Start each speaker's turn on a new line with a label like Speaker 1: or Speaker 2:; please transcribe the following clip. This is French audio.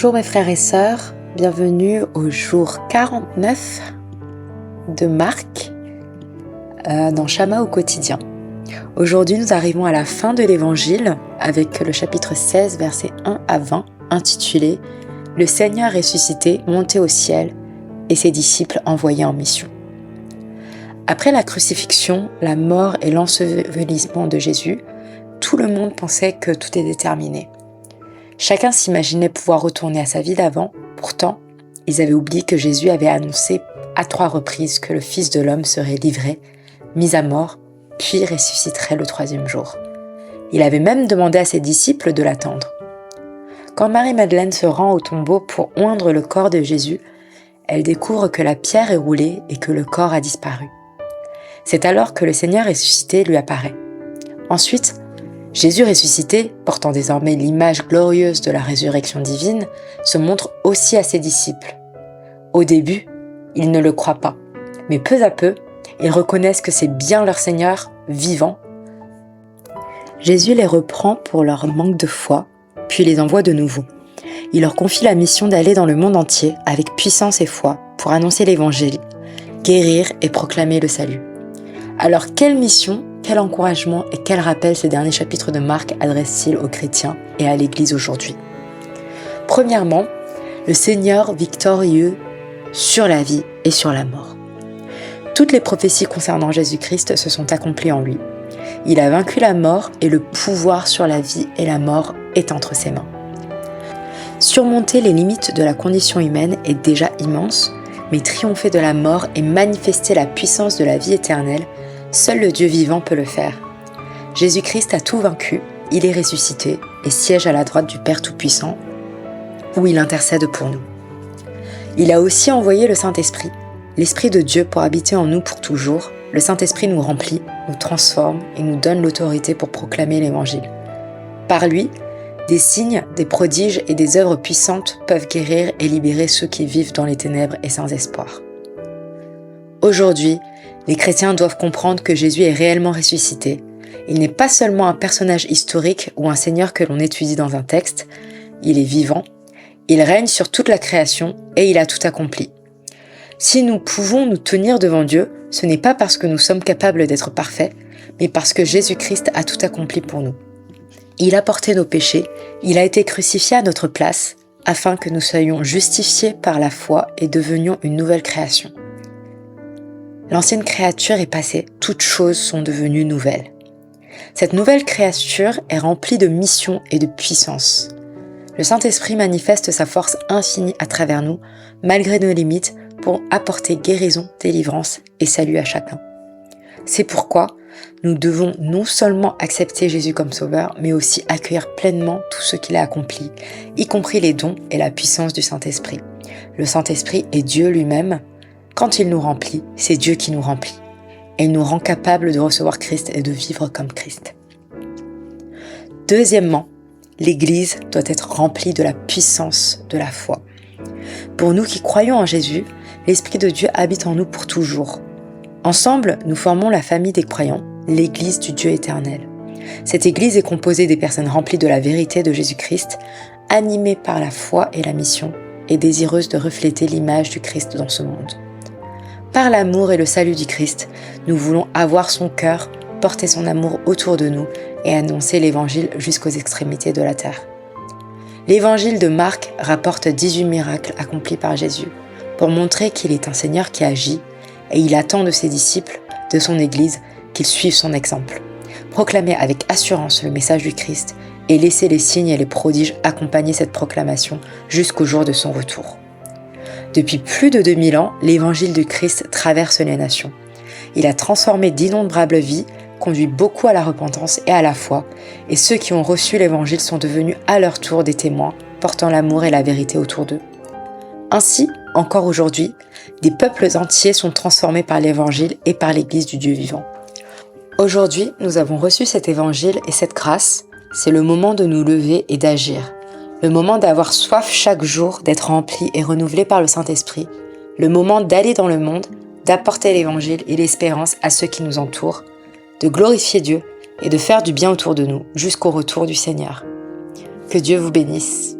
Speaker 1: Bonjour mes frères et sœurs, bienvenue au jour 49 de Marc dans Shama au quotidien. Aujourd'hui nous arrivons à la fin de l'évangile avec le chapitre 16 versets 1 à 20 intitulé « Le Seigneur ressuscité, monté au ciel et ses disciples envoyés en mission ». Après la crucifixion, la mort et l'ensevelissement de Jésus, tout le monde pensait que tout était terminé. Chacun s'imaginait pouvoir retourner à sa vie d'avant, pourtant, ils avaient oublié que Jésus avait annoncé à 3 reprises que le Fils de l'homme serait livré, mis à mort, puis ressusciterait le 3e jour. Il avait même demandé à ses disciples de l'attendre. Quand Marie-Madeleine se rend au tombeau pour oindre le corps de Jésus, elle découvre que la pierre est roulée et que le corps a disparu. C'est alors que le Seigneur ressuscité lui apparaît. Ensuite, Jésus ressuscité, portant désormais l'image glorieuse de la résurrection divine, se montre aussi à ses disciples. Au début, ils ne le croient pas, mais peu à peu, ils reconnaissent que c'est bien leur Seigneur vivant. Jésus les reprend pour leur manque de foi, puis les envoie de nouveau. Il leur confie la mission d'aller dans le monde entier avec puissance et foi pour annoncer l'Évangile, guérir et proclamer le salut. Alors quelle mission, quel encouragement et quel rappel ces derniers chapitres de Marc adressent-ils aux chrétiens et à l'Église aujourd'hui? Premièrement, le Seigneur victorieux sur la vie et sur la mort. Toutes les prophéties concernant Jésus-Christ se sont accomplies en lui. Il a vaincu la mort et le pouvoir sur la vie et la mort est entre ses mains. Surmonter les limites de la condition humaine est déjà immense, mais triompher de la mort et manifester la puissance de la vie éternelle, seul le Dieu vivant peut le faire. Jésus-Christ a tout vaincu, il est ressuscité et siège à la droite du Père Tout-Puissant, où il intercède pour nous. Il a aussi envoyé le Saint-Esprit, l'Esprit de Dieu pour habiter en nous pour toujours. Le Saint-Esprit nous remplit, nous transforme et nous donne l'autorité pour proclamer l'Évangile. Par lui, des signes, des prodiges et des œuvres puissantes peuvent guérir et libérer ceux qui vivent dans les ténèbres et sans espoir. Aujourd'hui, les chrétiens doivent comprendre que Jésus est réellement ressuscité. Il n'est pas seulement un personnage historique ou un Seigneur que l'on étudie dans un texte, il est vivant, il règne sur toute la création et il a tout accompli. Si nous pouvons nous tenir devant Dieu, ce n'est pas parce que nous sommes capables d'être parfaits, mais parce que Jésus-Christ a tout accompli pour nous. Il a porté nos péchés, il a été crucifié à notre place, afin que nous soyons justifiés par la foi et devenions une nouvelle création. L'ancienne créature est passée, toutes choses sont devenues nouvelles. Cette nouvelle créature est remplie de mission et de puissance. Le Saint-Esprit manifeste sa force infinie à travers nous, malgré nos limites, pour apporter guérison, délivrance et salut à chacun. C'est pourquoi nous devons non seulement accepter Jésus comme sauveur, mais aussi accueillir pleinement tout ce qu'il a accompli, y compris les dons et la puissance du Saint-Esprit. Le Saint-Esprit est Dieu lui-même. Quand il nous remplit, c'est Dieu qui nous remplit. Et il nous rend capables de recevoir Christ et de vivre comme Christ. Deuxièmement, l'Église doit être remplie de la puissance de la foi. Pour nous qui croyons en Jésus, l'Esprit de Dieu habite en nous pour toujours. Ensemble, nous formons la famille des croyants, l'Église du Dieu éternel. Cette Église est composée des personnes remplies de la vérité de Jésus-Christ, animées par la foi et la mission, et désireuses de refléter l'image du Christ dans ce monde. Par l'amour et le salut du Christ, nous voulons avoir son cœur, porter son amour autour de nous et annoncer l'Évangile jusqu'aux extrémités de la terre. L'Évangile de Marc rapporte 18 miracles accomplis par Jésus pour montrer qu'il est un Seigneur qui agit et il attend de ses disciples, de son Église, qu'ils suivent son exemple. Proclamer avec assurance le message du Christ et laisser les signes et les prodiges accompagner cette proclamation jusqu'au jour de son retour. Depuis plus de 2000 ans, l'Évangile du Christ traverse les nations. Il a transformé d'innombrables vies, conduit beaucoup à la repentance et à la foi, et ceux qui ont reçu l'Évangile sont devenus à leur tour des témoins, portant l'amour et la vérité autour d'eux. Ainsi, encore aujourd'hui, des peuples entiers sont transformés par l'Évangile et par l'Église du Dieu vivant. Aujourd'hui, nous avons reçu cet Évangile et cette grâce, c'est le moment de nous lever et d'agir. Le moment d'avoir soif chaque jour, d'être rempli et renouvelé par le Saint-Esprit. Le moment d'aller dans le monde, d'apporter l'Évangile et l'espérance à ceux qui nous entourent, de glorifier Dieu et de faire du bien autour de nous jusqu'au retour du Seigneur. Que Dieu vous bénisse.